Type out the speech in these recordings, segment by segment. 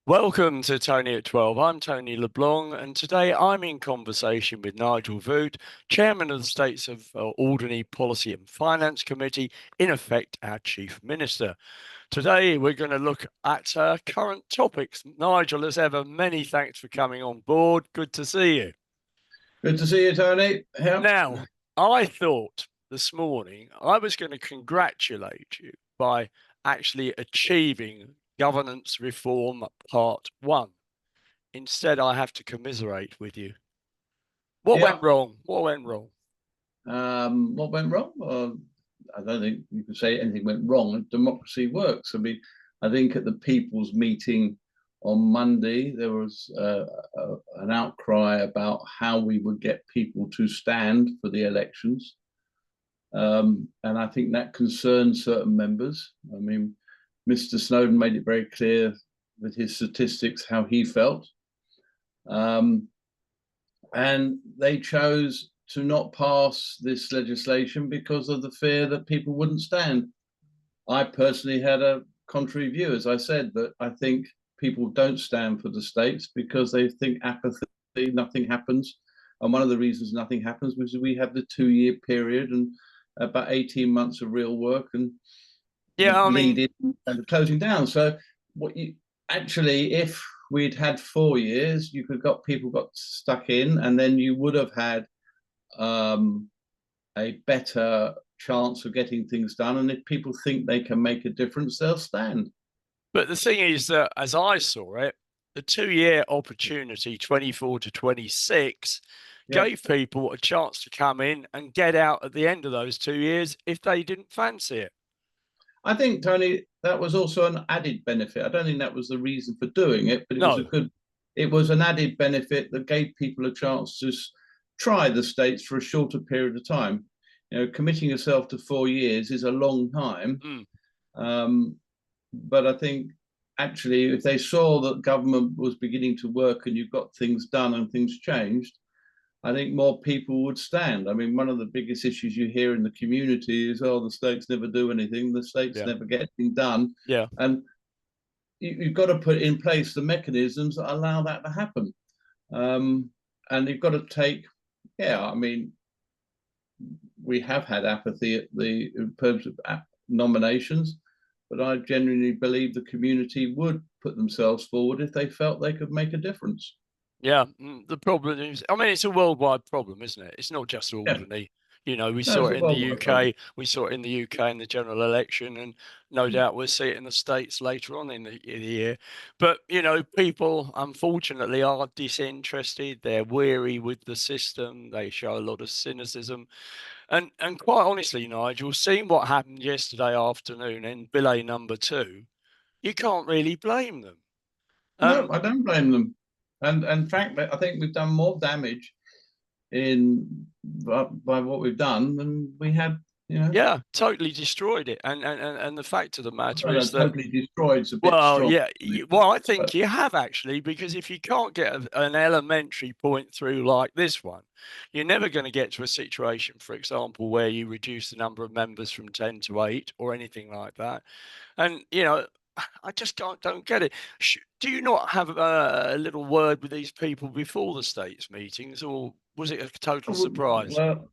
Welcome to Tony at 12. I'm Tony LeBlanc, and today I'm in conversation with Nigel Vooght, Chairman of the States of Alderney Policy and Finance Committee, in effect, our Chief Minister. Today, we're going to look at current topics. Nigel, as ever, many thanks for coming on board. Good to see you. Good to see you, Tony. Yeah. Now, I thought this morning I was going to congratulate you by actually achieving Governance Reform Part 1. Instead, I have to commiserate with you. What went wrong? What went wrong? What went wrong? I don't think you can say anything went wrong. Democracy works. I mean, I think at the People's meeting on Monday, there was an outcry about how we would get people to stand for the elections. And I think that concerns certain members. I mean, Mr. Snowden made it very clear with his statistics how he felt. And they chose to not pass this legislation because of the fear that people wouldn't stand. I personally had a contrary view, as I said, that I think people don't stand for the states because they think apathy, nothing happens. And one of the reasons nothing happens was we have the 2-year period and about 18 months of real work and leading and closing down. So what you actually, if we'd had 4 years, you could got people got stuck in, and then you would have had a better chance of getting things done. And if people think they can make a difference, they'll stand. But the thing is that, as I saw it, the 2-year opportunity, 24 to 26, gave people a chance to come in and get out at the end of those 2 years if they didn't fancy it. I think, Tony, that was also an added benefit. I don't think that was the reason for doing it, but it was an added benefit that gave people a chance to try the states for a shorter period of time. You know, committing yourself to 4 years is a long time. But I think actually, if they saw that government was beginning to work and you got things done and things changed, I think more people would stand. I mean, one of the biggest issues you hear in the community is, oh, the states never do anything. The states never get anything done. And you've got to put in place the mechanisms that allow that to happen. And you've got to take, I mean, we have had apathy at the in terms of nominations, but I genuinely believe the community would put themselves forward if they felt they could make a difference. Yeah, the problem is, I mean, it's a worldwide problem, isn't it? It's not just Alderney. You know, we saw it in the UK. We saw it in the UK in the general election, and no doubt we'll see it in the States later on in the year. But, you know, people, unfortunately, are disinterested. They're weary with the system. They show a lot of cynicism. And quite honestly, Nigel, seeing what happened yesterday afternoon in Bill number 2, you can't really blame them. No, I don't blame them. And in fact, I think we've done more damage by what we've done than we had. You know? Yeah, totally destroyed it. And the fact of the matter is that totally destroyed is a bit strong. Well, I think you have actually, because if you can't get an elementary point through like this one, you're never going to get to a situation, for example, where you reduce the number of members from 10 to 8 or anything like that. And, you know, I just don't get it. Do you not have a little word with these people before the states meetings, or was it a total surprise? Well,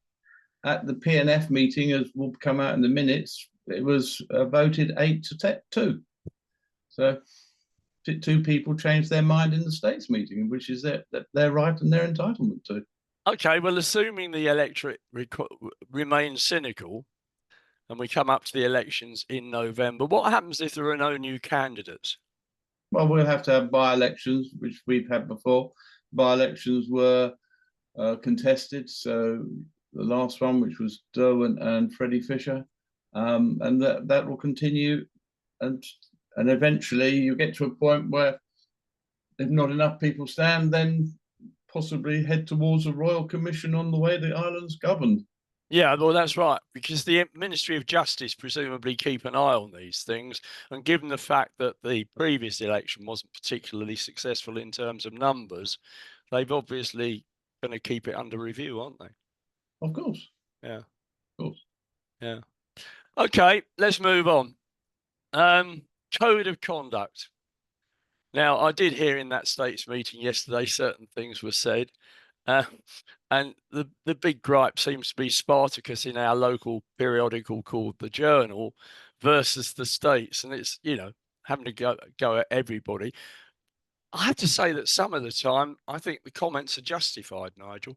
at the PNF meeting, as will come out in the minutes, it was voted 8 to 2. So 2 people changed their mind in the states meeting, which is their right and their entitlement to. Okay, well, assuming the electorate remains cynical, and we come up to the elections in November, what happens if there are no new candidates? Well, we'll have to have by-elections, which we've had before. By-elections were contested, so the last one, which was Derwent and Freddie Fisher, and that will continue, and eventually you get to a point where if not enough people stand, then possibly head towards a royal commission on the way the island's governed. Yeah, well, that's right, because the Ministry of Justice presumably keep an eye on these things. And given the fact that the previous election wasn't particularly successful in terms of numbers, they've obviously going to keep it under review, aren't they? Of course. Yeah. Of course. Yeah. Okay, let's move on. Code of conduct. Now, I did hear in that states meeting yesterday certain things were said, uh, and the big gripe seems to be Spartacus in our local periodical called the Journal versus the states, and it's, you know, having to go at everybody. I have to say that some of the time I think the comments are justified, Nigel.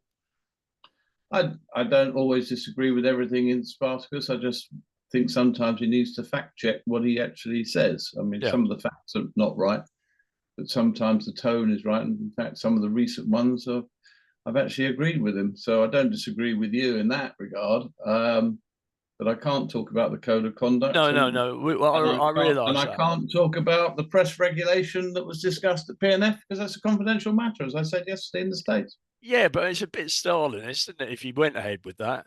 I don't always disagree with everything in Spartacus. I just think sometimes he needs to fact check what he actually says. I mean, some of the facts are not right, but sometimes the tone is right. And in fact, some of the recent ones I've actually agreed with him. So I don't disagree with you in that regard. But I can't talk about the code of conduct. No. I realise and I that. can't talk about the press regulation that was discussed at PNF because that's a confidential matter, as I said yesterday in the States. Yeah, but it's a bit Stalinist, isn't it, if you went ahead with that?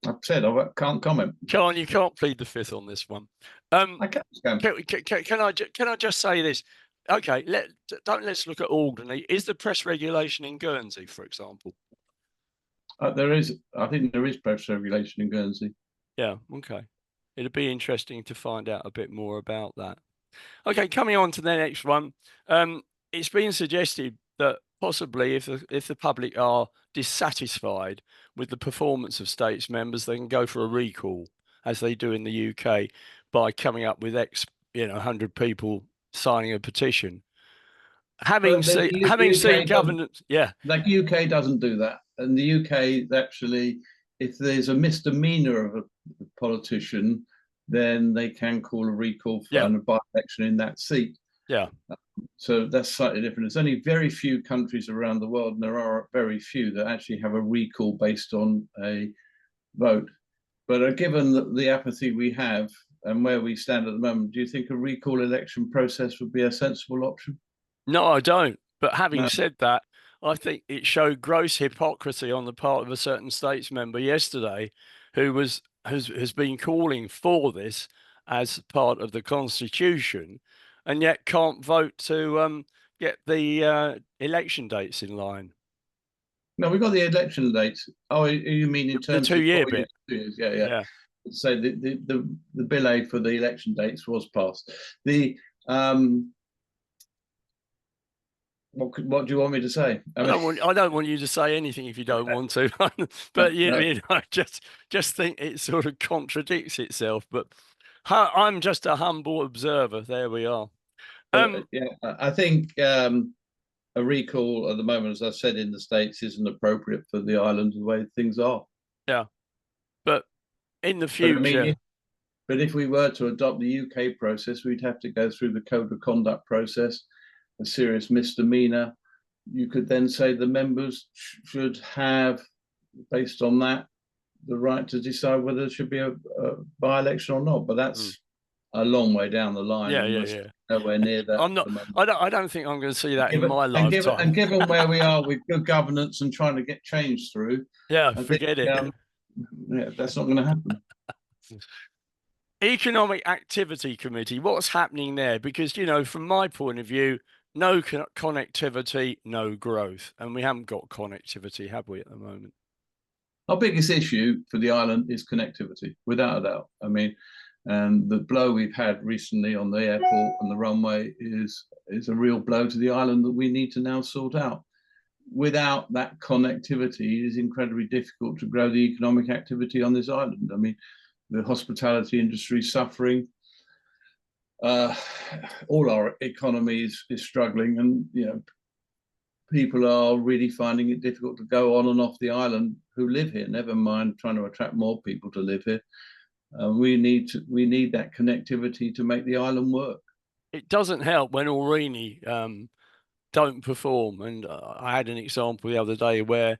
I've said I can't comment. You can't plead the fifth on this one. I can. Can I just say this? Okay, let's look at Alderney. Is the press regulation in Guernsey, for example? There is. I think there is press regulation in Guernsey. Yeah. Okay. It'd be interesting to find out a bit more about that. Okay, coming on to the next one. It's been suggested that possibly if the public are dissatisfied with the performance of states members, they can go for a recall, as they do in the UK, by coming up with 100 people signing a petition. Having seen governance, yeah. Like UK doesn't do that. And the UK actually, if there's a misdemeanor of a politician, then they can call a recall for a by-election in that seat. Yeah. So that's slightly different. There's only very few countries around the world, and there are very few that actually have a recall based on a vote. But given the apathy we have and where we stand at the moment, do you think a recall election process would be a sensible option? No, I don't. But having said that, I think it showed gross hypocrisy on the part of a certain states member yesterday who has been calling for this as part of the constitution and yet can't vote to get the election dates in line. No, we've got the election dates. Oh, you mean in terms of 2-year bit? 2 years. Yeah. So the bill aid for the election dates was passed. What do you want me to say? I don't want you to say anything if you don't want to, but you know, I just think it sort of contradicts itself. But I'm just a humble observer. There we are. I think a recall at the moment, as I said, in the States isn't appropriate for the island the way things are. Yeah, but in the future. But if we were to adopt the UK process, we'd have to go through the code of conduct process. A serious misdemeanor, you could then say the members should have, based on that, the right to decide whether there should be a by-election or not. But that's a long way down the line. Yeah. Nowhere near that. I'm not. I don't think I'm going to see that in my lifetime. And given where we are with good governance and trying to get change through, forget it. That's not going to happen. Economic Activity Committee, what's happening there? Because, you know, from my point of view, no connectivity, no growth. And we haven't got connectivity, have we, at the moment? Our biggest issue for the island is connectivity, without a doubt. I mean, and the blow we've had recently on the airport and the runway is a real blow to the island that we need to now sort out. Without that connectivity, it is incredibly difficult to grow the economic activity on this island. I mean, the hospitality industry is suffering. All our economy is struggling, and you know, people are really finding it difficult to go on and off the island who live here. Never mind trying to attract more people to live here. We need that connectivity to make the island work. It doesn't help when Aurigny don't perform, and I had an example the other day where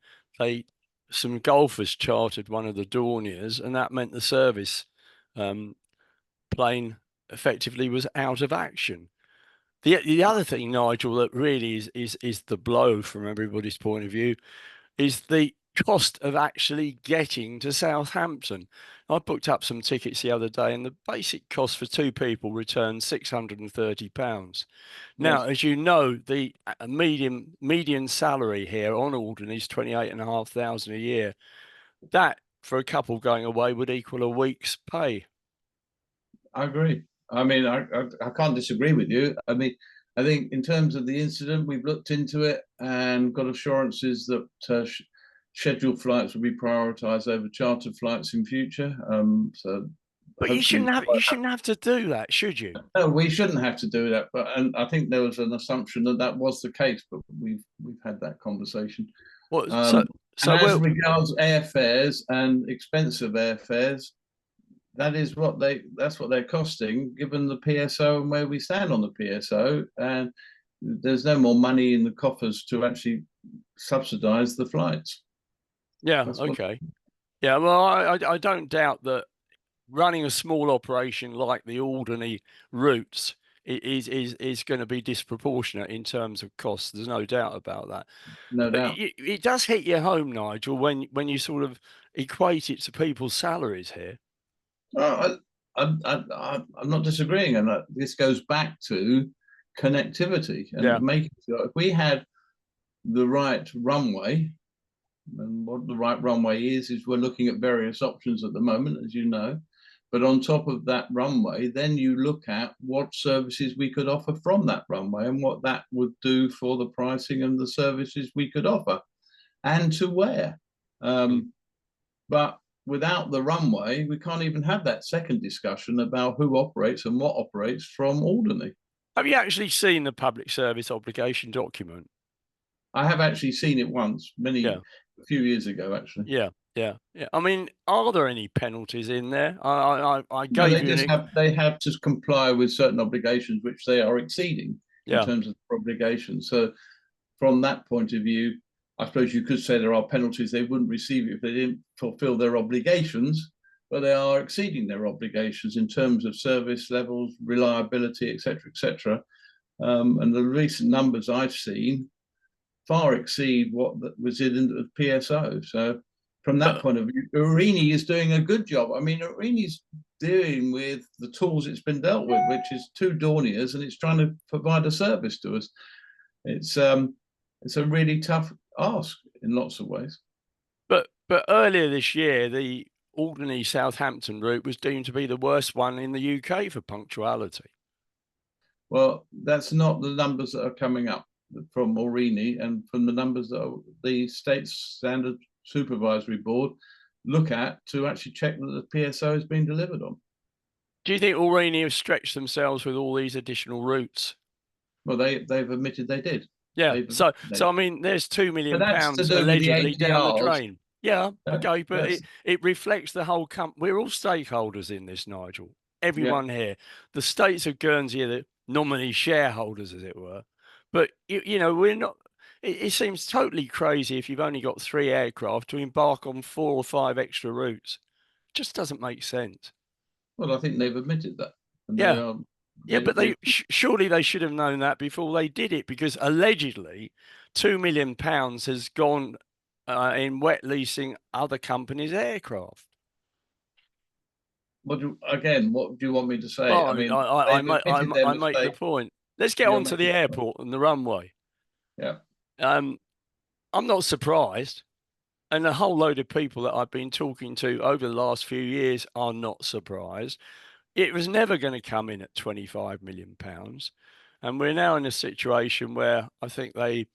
some golfers chartered one of the Dorniers, and that meant the service plane effectively was out of action. The other thing, Nigel, that really is the blow from everybody's point of view is the cost of actually getting to Southampton. I booked up some tickets the other day, and the basic cost for 2 people returned £630. Now, as you know, the median salary here on Alderney is £28,500 a year. That, for a couple going away, would equal a week's pay. I agree. I mean, I can't disagree with you. I mean, I think in terms of the incident, we've looked into it and got assurances that scheduled flights will be prioritised over chartered flights in future. So, But you shouldn't have to do that, should you? No, we shouldn't have to do that. But and I think there was an assumption that that was the case, but we've had that conversation. Well, and as regards airfares and expensive airfares, that's what they're costing, given the PSO and where we stand on the PSO. And there's no more money in the coffers to actually subsidise the flights. Yeah. Okay. Yeah. Well, I don't doubt that running a small operation like the Alderney routes is going to be disproportionate in terms of costs. There's no doubt about that. No But doubt. it does hit you home, Nigel, when you sort of equate it to people's salaries here. Well, I'm not disagreeing, and this goes back to connectivity and making sure if we had the right runway, and what the right runway is we're looking at various options at the moment, as you know. But on top of that runway, then you look at what services we could offer from that runway and what that would do for the pricing and the services we could offer, and to where. But without the runway, we can't even have that second discussion about who operates and what operates from Alderney. Have you actually seen the public service obligation document? I have actually seen it once, a few years ago, actually. Yeah. I mean, are there any penalties in there? I gave you. They have to comply with certain obligations which they are exceeding in terms of obligations. So, from that point of view, I suppose you could say there are penalties. They wouldn't receive it if they didn't fulfil their obligations, but they are exceeding their obligations in terms of service levels, reliability, etc., etc. And the recent numbers I've seen far exceed what was in the PSO. So from that point of view, Aurigny is doing a good job. I mean, Aurigny's dealing with the tools it's been dealt with, which is 2 Dorniers, and it's trying to provide a service to us. It's a really tough ask in lots of ways. But earlier this year, the Alderney Southampton route was deemed to be the worst one in the UK for punctuality. Well, that's not the numbers that are coming up from Aurigny, and from the numbers that the State Standard Supervisory Board look at to actually check that the PSO is being delivered on. Do you think Aurigny have stretched themselves with all these additional routes? Well, they've admitted they did. Yeah. So I mean, there's £2 million allegedly down the drain. Yeah. Okay. But it reflects the whole we're all stakeholders in this, Nigel. Everyone here. The states of Guernsey are the nominee shareholders, as it were. But, you know, we're not, it seems totally crazy if you've only got 3 aircraft to embark on 4 or 5 extra routes. It just doesn't make sense. Well, I think they've admitted that. And but surely they should have known that before they did it, because allegedly £2 million has gone in wet leasing other companies' aircraft. What do you want me to say? Well, I mean, I make the point. Let's get on to the airport and the runway. Yeah. I'm not surprised. And a whole load of people that I've been talking to over the last few years are not surprised. It was never going to come in at £25 million. And we're now in a situation where I think they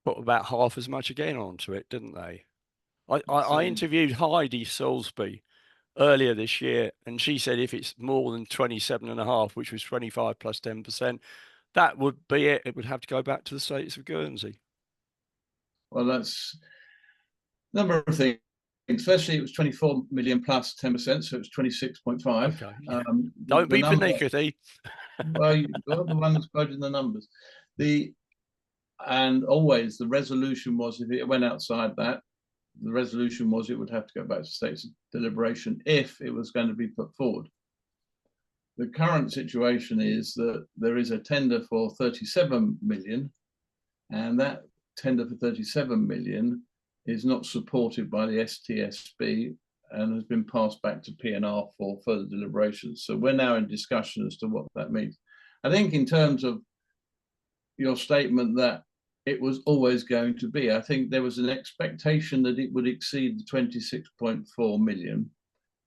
put about half as much again onto it, didn't they? I interviewed Heidi Salisbury earlier this year, and she said if it's more than 27.5, which was 25 plus 10%, that would be it. It would have to go back to the states of Guernsey. Well, that's a number of things. Firstly, it was 24 million plus 10%, so it was 26.5. Okay. Yeah. Don't be pernickety. Well, you're the one that's quoting the numbers. And always the resolution was, if it went outside that, the resolution was it would have to go back to states of deliberation if it was going to be put forward. The current situation is that there is a tender for 37 million, and that tender for 37 million is not supported by the STSB and has been passed back to P&R for further deliberations. So we're now in discussion as to what that means. I think in terms of your statement that it was always going to be, I think there was an expectation that it would exceed the 26.4 million,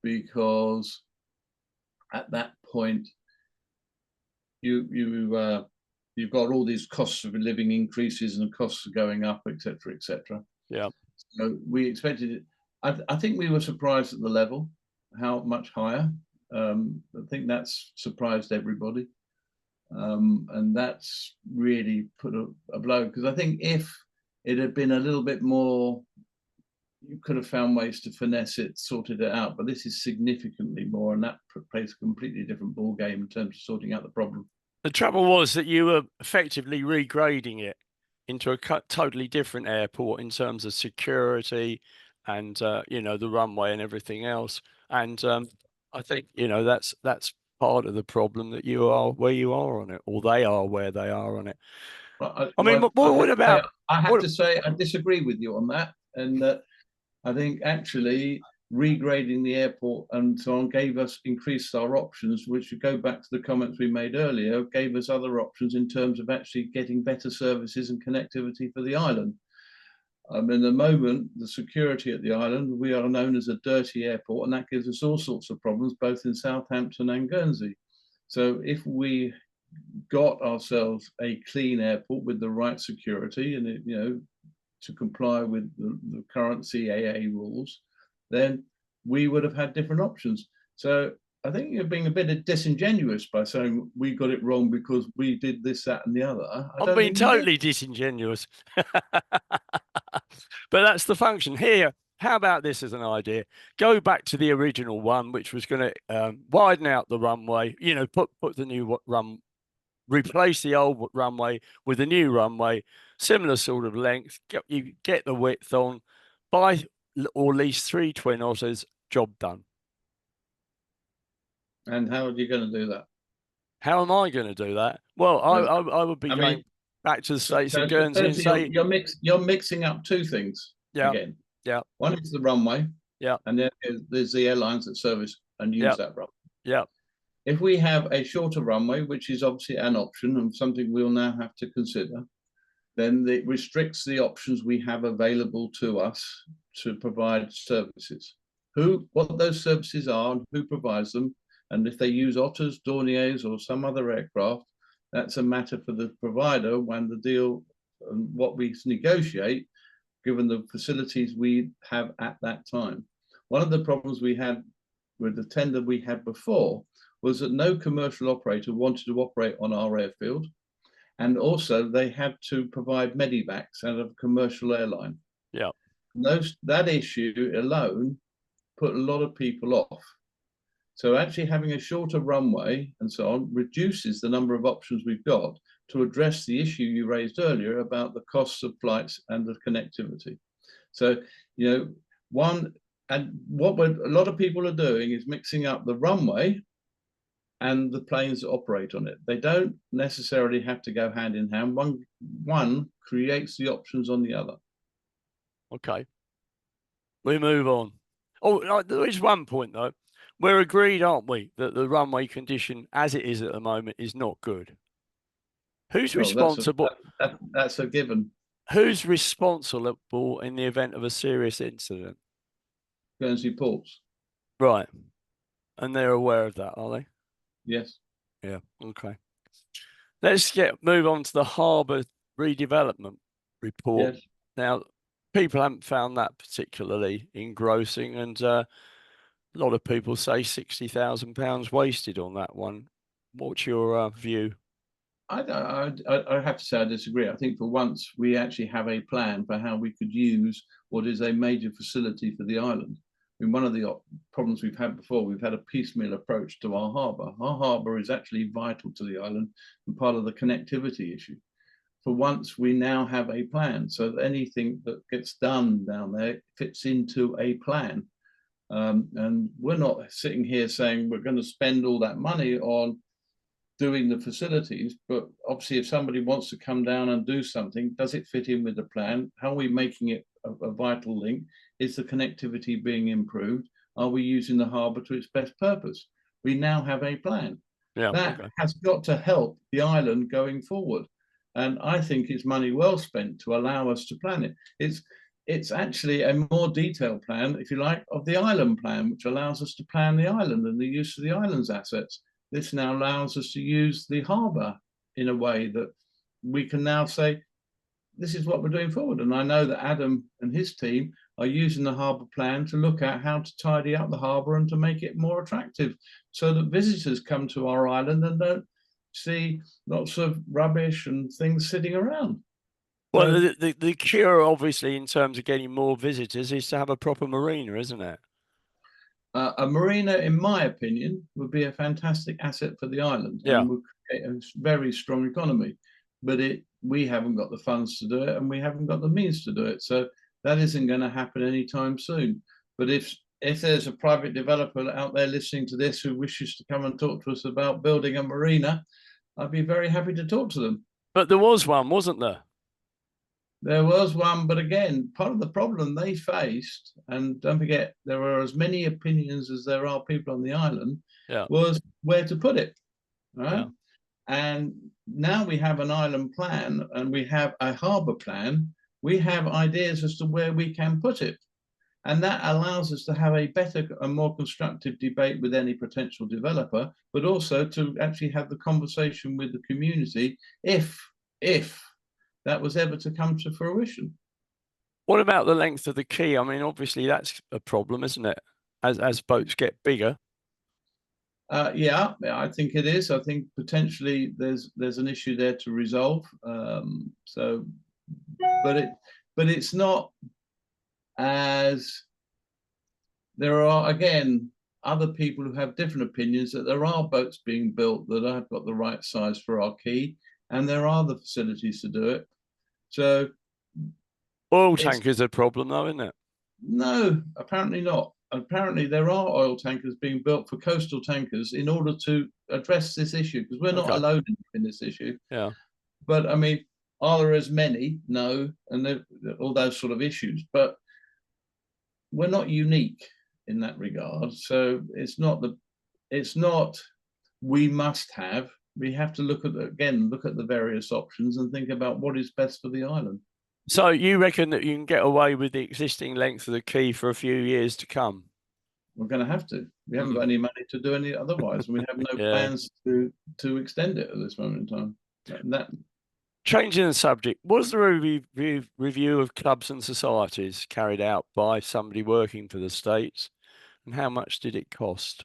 because at that point, you've got all these costs of living increases and costs are going up, etc., etc. Yeah. So we expected it. I think we were surprised at the level, how much higher. I think that's surprised everybody. And that's really put a blow, because I think if it had been a little bit more, you could have found ways to finesse it, sorted it out. But this is significantly more, and that plays a completely different ball game in terms of sorting out the problem. The trouble was that you were effectively regrading it into a totally different airport in terms of security and you know, the runway and everything else. And I think, you know, that's part of the problem, that you are where you are on it, or they are where they are on it. I mean, what about? I have to say I disagree with you on that, and that I think actually regrading the airport and so on increased our options, which would go back to the comments we made earlier, gave us other options in terms of actually getting better services and connectivity for the island. In the moment, the security at the island, we are known as a dirty airport, and that gives us all sorts of problems, both in Southampton and Guernsey. So if we got ourselves a clean airport with the right security, and it, you know, to comply with the current CAA rules, then we would have had different options. So I think you're being a bit disingenuous by saying we got it wrong because we did this, that, and the other. I'm being totally disingenuous. But that's the function here. How about this as an idea? Go back to the original one, which was going to widen out the runway, you know, put the new replace the old runway with a new runway, similar sort of length. You get the width on, buy or lease 3 twin Otters, job done. And how are you going to do that? How am I going to do that? Well, I would be going back to the States and Guernsey and say you're mixing up two things again. Yeah. One is the runway. Yeah. And then there's the airlines that service and use that runway. Yeah. If we have a shorter runway, which is obviously an option and something we'll now have to consider, then it restricts the options we have available to us to provide services. What those services are and who provides them, and if they use Otters, Dorniers, or some other aircraft, that's a matter for the provider when the deal and what we negotiate, given the facilities we have at that time. One of the problems we had with the tender we had before was that no commercial operator wanted to operate on our airfield. And also they had to provide medivacs out of a commercial airline. Yeah. That issue alone put a lot of people off. So actually having a shorter runway and so on reduces the number of options we've got to address the issue you raised earlier about the costs of flights and the connectivity. So, you know, what a lot of people are doing is mixing up the runway and the planes that operate on it. They don't necessarily have to go hand in hand. One creates the options on the other. Okay. We move on. Oh, there is one point though. We're agreed, aren't we, that the runway condition as it is at the moment is not good. Who's responsible? That's a given. Who's responsible in the event of a serious incident? Guernsey ports. Right. And they're aware of that, are they? Yes. Yeah. Okay. Let's move on to the harbour redevelopment report. Yes. Now, people haven't found that particularly engrossing, and a lot of people say £60,000 wasted on that one. What's your view? I have to say I disagree. I think for once we actually have a plan for how we could use what is a major facility for the island. I mean, one of the problems we've had before, we've had a piecemeal approach to our harbour. Our harbour is actually vital to the island and part of the connectivity issue. For once, we now have a plan. So that anything that gets done down there fits into a plan. And we're not sitting here saying we're going to spend all that money on doing the facilities, but obviously if somebody wants to come down and do something, does it fit in with the plan? How are we making it a vital link? Is the connectivity being improved? Are we using the harbour to its best purpose? We now have a plan. That has got to help the island going forward. And I think it's money well spent to allow us to plan it. It's actually a more detailed plan, if you like, of the island plan, which allows us to plan the island and the use of the island's assets. this now allows us to use the harbour in a way that we can now say, this is what we're doing forward. And I know that Adam and his team are using the harbour plan to look at how to tidy up the harbour and to make it more attractive so that visitors come to our island and don't see lots of rubbish and things sitting around. Well, the cure, obviously, in terms of getting more visitors, is to have a proper marina, isn't it? A marina, in my opinion, would be a fantastic asset for the island and would create a very strong economy. But we haven't got the funds to do it, and we haven't got the means to do it. So that isn't going to happen anytime soon. But if there's a private developer out there listening to this who wishes to come and talk to us about building a marina, I'd be very happy to talk to them. But there was one, wasn't there? There was one, but again, part of the problem they faced, and don't forget, there are as many opinions as there are people on the island, was where to put it, right? Yeah. And now we have an island plan and we have a harbour plan. We have ideas as to where we can put it. And that allows us to have a better and more constructive debate with any potential developer, but also to actually have the conversation with the community if that was ever to come to fruition. What about the length of the quay? I mean, obviously that's a problem, isn't it? As boats get bigger. Yeah, I think it is. I think potentially there's an issue there to resolve. But it's not as there are, again, other people who have different opinions that there are boats being built that have got the right size for our quay, and there are the facilities to do it. So oil tankers are a problem though, isn't it? No, apparently not. Apparently there are oil tankers being built for coastal tankers in order to address this issue, because we're not alone in this issue. Yeah. But I mean, are there as many? No, and all those sort of issues. But we're not unique in that regard. So it's not we must have. We have to look at the various options and think about what is best for the island. So you reckon that you can get away with the existing length of the quay for a few years to come? We're going to have to. We haven't got any money to do any otherwise. We have no plans to extend it at this moment in time. Changing the subject, was there a review of clubs and societies carried out by somebody working for the states, and how much did it cost?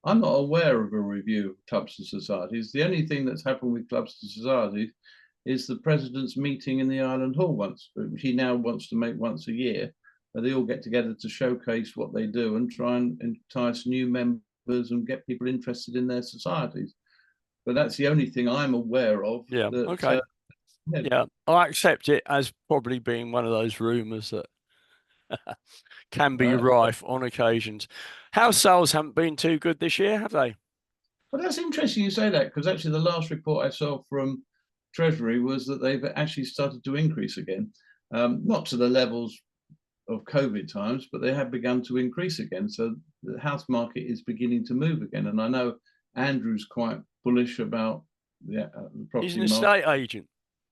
I'm not aware of a review of clubs and societies. The only thing that's happened with clubs and societies is the president's meeting in the Island Hall which he now wants to make once a year. Where they all get together to showcase what they do and try and entice new members and get people interested in their societies. But that's the only thing I'm aware of. Yeah. Okay. Yeah, I accept it as probably being one of those rumours that can be rife on occasions. House sales haven't been too good this year, have they? Well, that's interesting you say that, because actually the last report I saw from Treasury was that they've actually started to increase again. Not to the levels of COVID times, but they have begun to increase again. So the house market is beginning to move again. And I know Andrew's quite bullish about the property market. He's an estate agent.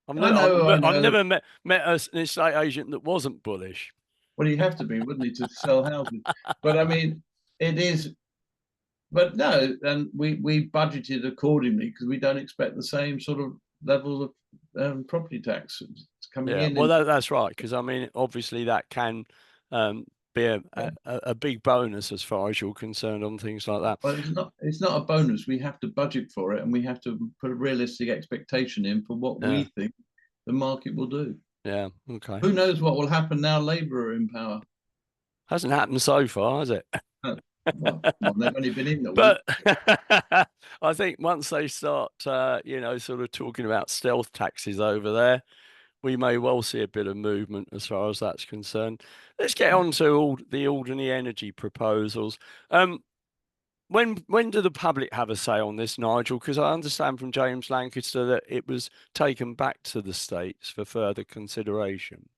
I've never met an estate agent that wasn't bullish. Well, you have to be, wouldn't he, to sell houses? But I mean, it is. But no, and we budgeted accordingly because we don't expect the same sort of levels of property tax coming in. Well, that's right, because I mean, obviously that can be a big bonus as far as you're concerned on things like that. Well, it's not a bonus. We have to budget for it, and we have to put a realistic expectation in for what we think the market will do. Yeah. Okay. Who knows what will happen now Labour are in power? Hasn't happened so far, has it? Well, they've only been in the but I think once they start, sort of talking about stealth taxes over there, we may well see a bit of movement as far as that's concerned. Let's get on to all the Alderney energy proposals. When do the public have a say on this, Nigel? Because I understand from James Lancaster that it was taken back to the States for further consideration.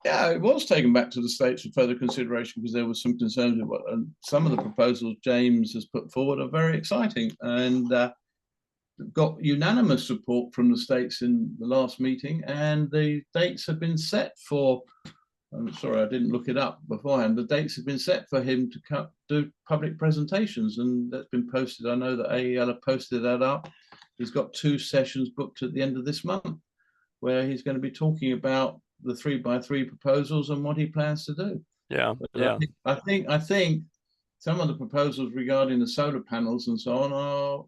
Yeah, it was taken back to the States for further consideration because there was some concerns about, and some of the proposals James has put forward are very exciting and got unanimous support from the States in the last meeting, and the dates have been set for I'm sorry, I didn't look it up beforehand. The dates have been set for him to do public presentations, and that's been posted. I know that AEL have posted that up. He's got 2 sessions booked at the end of this month, where he's going to be talking about the 3x3 proposals and what he plans to do. Yeah, yeah. I think some of the proposals regarding the solar panels and so on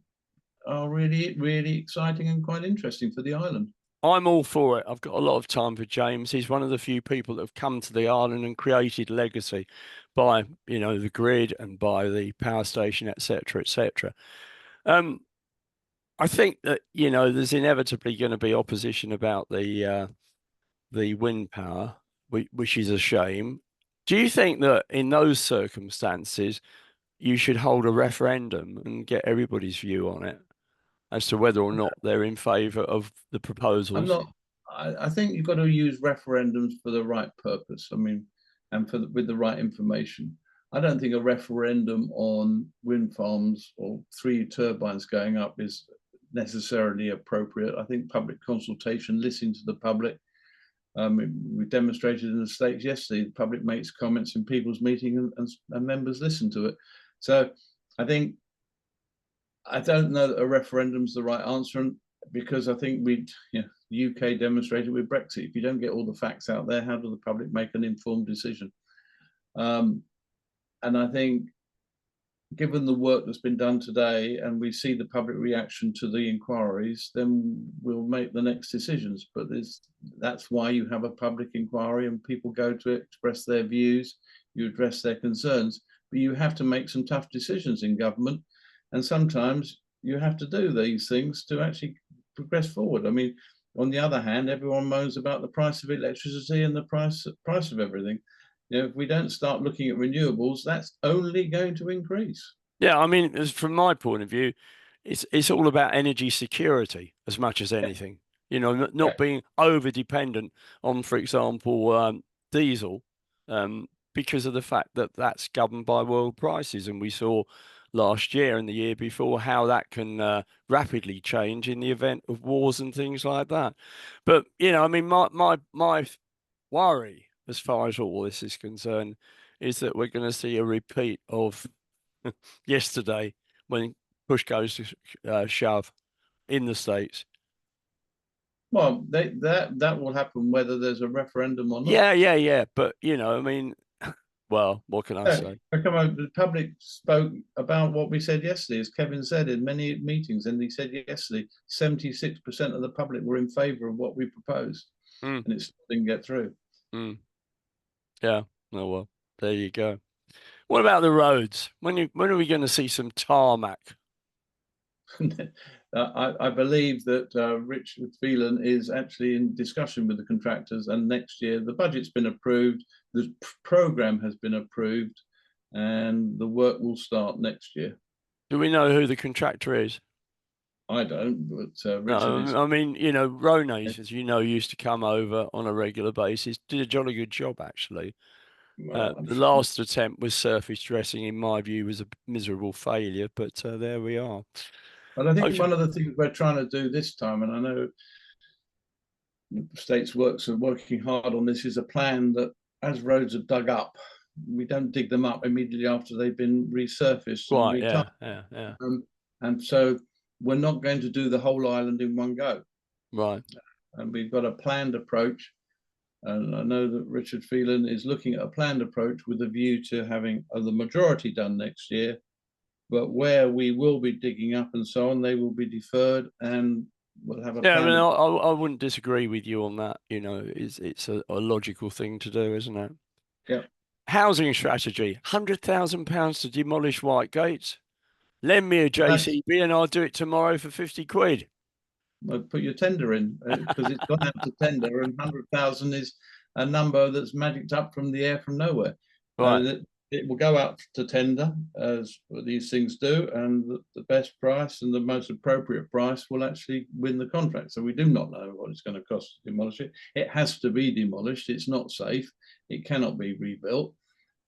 are really, really exciting and quite interesting for the island. I'm all for it. I've got a lot of time for James. He's one of the few people that have come to the island and created legacy by, you know, the grid and by the power station, etc., etc. I think that, you know, there's inevitably going to be opposition about the wind power, which is a shame. Do you think that in those circumstances you should hold a referendum and get everybody's view on it as to whether or not they're in favour of the proposals? I'm not. I think you've got to use referendums for the right purpose. I mean, and with the right information. I don't think a referendum on wind farms or 3 turbines going up is necessarily appropriate. I think public consultation, listening to the public. We demonstrated in the States yesterday, the public makes comments in people's meeting and members listen to it. So I don't know that a referendum's the right answer, because I think the UK demonstrated with Brexit. If you don't get all the facts out there, how does the public make an informed decision? And I think, given the work that's been done today, and we see the public reaction to the inquiries, then we'll make the next decisions. But that's why you have a public inquiry, and people go to it, express their views, you address their concerns. But you have to make some tough decisions in government, and sometimes you have to do these things to actually progress forward. I mean, on the other hand, everyone moans about the price of electricity and the price of everything. You know, if we don't start looking at renewables, that's only going to increase. Yeah, I mean, from my point of view, it's all about energy security as much as anything. You know, not being over dependent on, for example, diesel, because of the fact that that's governed by world prices, and we saw last year and the year before how that can rapidly change in the event of wars and things like that. But you know, I mean, my worry as far as all this is concerned is that we're going to see a repeat of yesterday when push goes to shove in the States. Well, that will happen whether there's a referendum or not. Yeah. But you know, I mean, well, what can I say? Come on, the public spoke about what we said yesterday, as Kevin said in many meetings, and he said yesterday 76% of the public were in favour of what we proposed, and it still didn't get through. Yeah. Oh well, there you go. What about the roads? When are we going to see some tarmac? I believe that Richard Phelan is actually in discussion with the contractors, and next year the budget's been approved, the programme has been approved, and the work will start next year. Do we know who the contractor is? I don't, but Richard is. I mean, you know, Rones, as you know, used to come over on a regular basis, did a jolly good job, actually. Well, The last attempt with surface dressing, in my view, was a miserable failure, but there we are. But I think one of the things we're trying to do this time, and I know the States works are working hard on this, is a plan that as roads are dug up, we don't dig them up immediately after they've been resurfaced. Right, yeah. And so we're not going to do the whole island in one go. Right. And we've got a planned approach. And I know that Richard Phelan is looking at a planned approach with a view to having the majority done next year. But where we will be digging up and so on, they will be deferred, and we'll have a plan. I mean, I wouldn't disagree with you on that. You know, it's a logical thing to do, isn't it? Yeah. Housing strategy: £100,000 to demolish White Gates. Lend me a JCB and I'll do it tomorrow for 50 quid. Well, put your tender in, because it's gone out to tender, and 100,000 is a number that's magicked up from the air from nowhere. Right. It will go out to tender, as these things do, and the best price and the most appropriate price will actually win the contract. So we do not know what it's going to cost to demolish it. It has to be demolished. It's not safe. It cannot be rebuilt.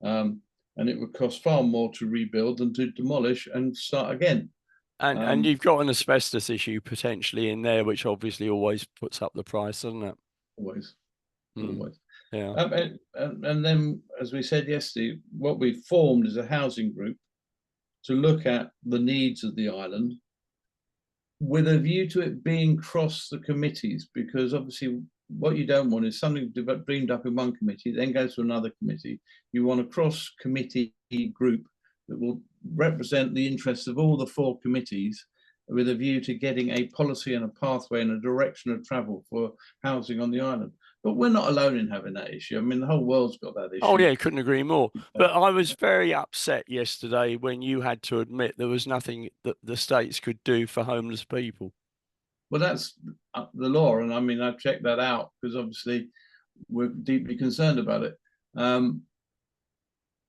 And it would cost far more to rebuild than to demolish and start again. And you've got an asbestos issue potentially in there, which obviously always puts up the price, doesn't it? Always. Yeah. And then, as we said yesterday, what we formed is a housing group to look at the needs of the island with a view to it being cross the committees, because obviously what you don't want is something dreamed up in one committee, then goes to another committee. You want a cross committee group that will represent the interests of all the 4 committees with a view to getting a policy and a pathway and a direction of travel for housing on the island. But we're not alone in having that issue. I mean, the whole world's got that issue. Oh yeah, couldn't agree more. But I was very upset yesterday when you had to admit there was nothing that the states could do for homeless people. Well, that's the law, and I mean, I've checked that out because obviously we're deeply concerned about it.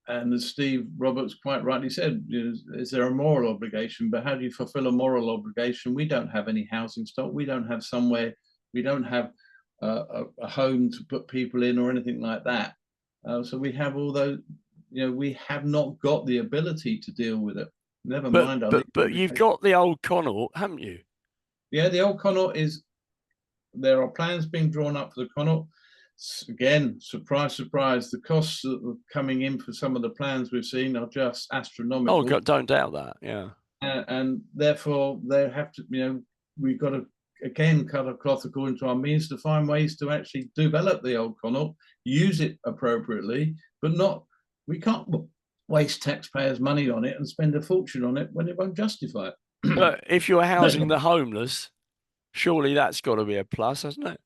And as Steve Roberts quite rightly said, is there a moral obligation? But how do you fulfill a moral obligation? We don't have any housing stock. We don't have somewhere. We don't have a home to put people in or anything like that. So we have all those. We have not got the ability to deal with it. Never mind. But you've got the old Connaught, haven't you? Yeah, the old Connaught is. There are plans being drawn up for the Connaught. Again, surprise, surprise, the costs that are coming in for some of the plans we've seen are just astronomical. Oh, God, don't doubt that. Yeah. And therefore, they have to, we've got to, again, cut a cloth according to our means to find ways to actually develop the old Connaught, use it appropriately, but we can't waste taxpayers' money on it and spend a fortune on it when it won't justify it. But if you're housing the homeless, surely that's got to be a plus, hasn't it?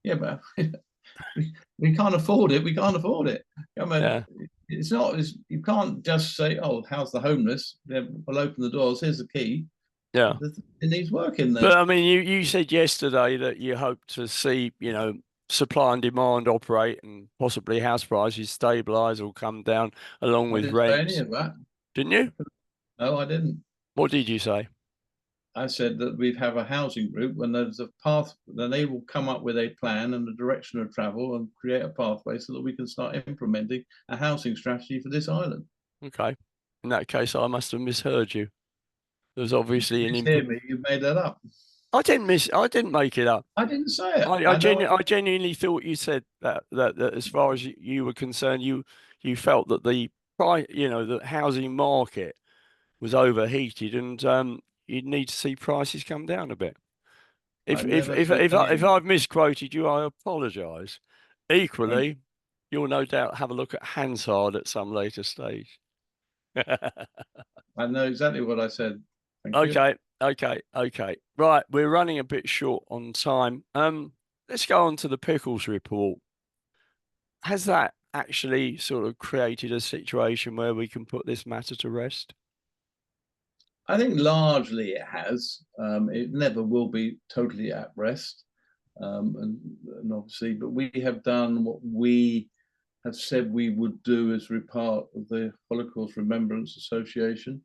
Yeah, but we can't afford it. We can't afford it. I mean, it's not. You can't just say, "Oh, how's the homeless?" We'll open the doors. Here's the key. Yeah, it needs work in there. But I mean, you said yesterday that you hope to see, supply and demand operate and possibly house prices stabilise or come down along with rents. I didn't say any of that. Didn't you? No, I didn't. What did you say? I said that we have a housing group when there's a path, then they will come up with a plan and the direction of travel and create a pathway so that we can start implementing a housing strategy for this island. Okay. In that case, I must have misheard you. There's obviously you made that up. I didn't make it up. I didn't say it. I genuinely thought you said that as far as you were concerned, you felt that the price, the housing market was overheated and you'd need to see prices come down a bit. If I've misquoted you, I apologise. Equally, you'll no doubt have a look at Hansard at some later stage. I know exactly what I said. Okay. Right, we're running a bit short on time. Let's go on to the Pickles report. Has that actually sort of created a situation where we can put this matter to rest? I think largely it has. It never will be totally at rest, and obviously, but we have done what we have said we would do as we're part of the Holocaust Remembrance Association.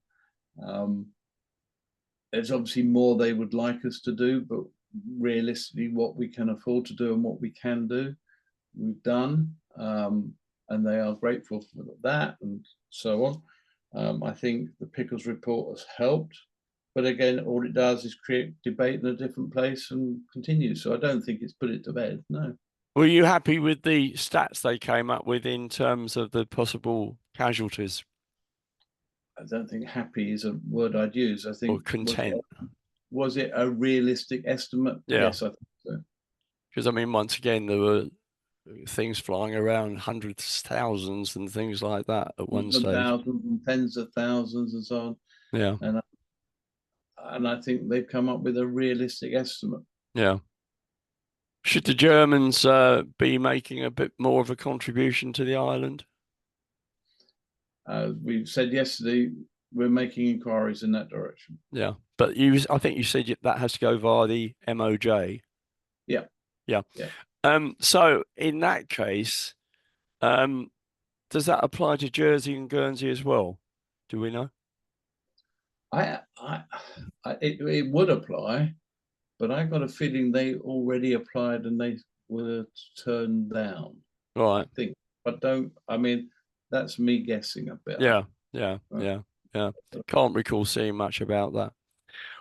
There's obviously more they would like us to do, but realistically, what we can afford to do and what we can do, we've done, and they are grateful for that and so on. I think the Pickles report has helped, but again, all it does is create debate in a different place and continue. So I don't think it's put it to bed, no. Were you happy with the stats they came up with in terms of the possible casualties? I don't think happy is a word I'd use. I think or content. Was it a realistic estimate? Yeah. Yes, I think so. Because I mean, once again, there were things flying around, hundreds, thousands, and things like that at one stage. Thousands and tens of thousands and so on. Yeah. And I think they've come up with a realistic estimate. Yeah. Should the Germans be making a bit more of a contribution to the island? We said yesterday we're making inquiries in that direction. Yeah, but I think you said that has to go via the MOJ. Yeah. So in that case, does that apply to Jersey and Guernsey as well? Do we know? It would apply, but I got a feeling they already applied and they were turned down. Right. I think, but I mean, that's me guessing a bit. Yeah. Can't recall seeing much about that.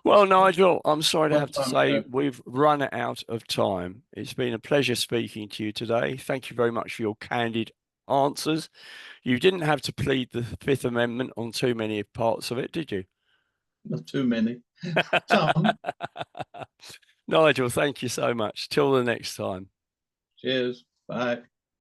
Well, Nigel, I'm sorry to Well have to done, say sir. we've run out of time. It's been a pleasure speaking to you today. Thank you very much for your candid answers. You didn't have to plead the Fifth Amendment on too many parts of it, did you? Not too many. Some. Nigel, thank you so much. Till the next time. Cheers. Bye.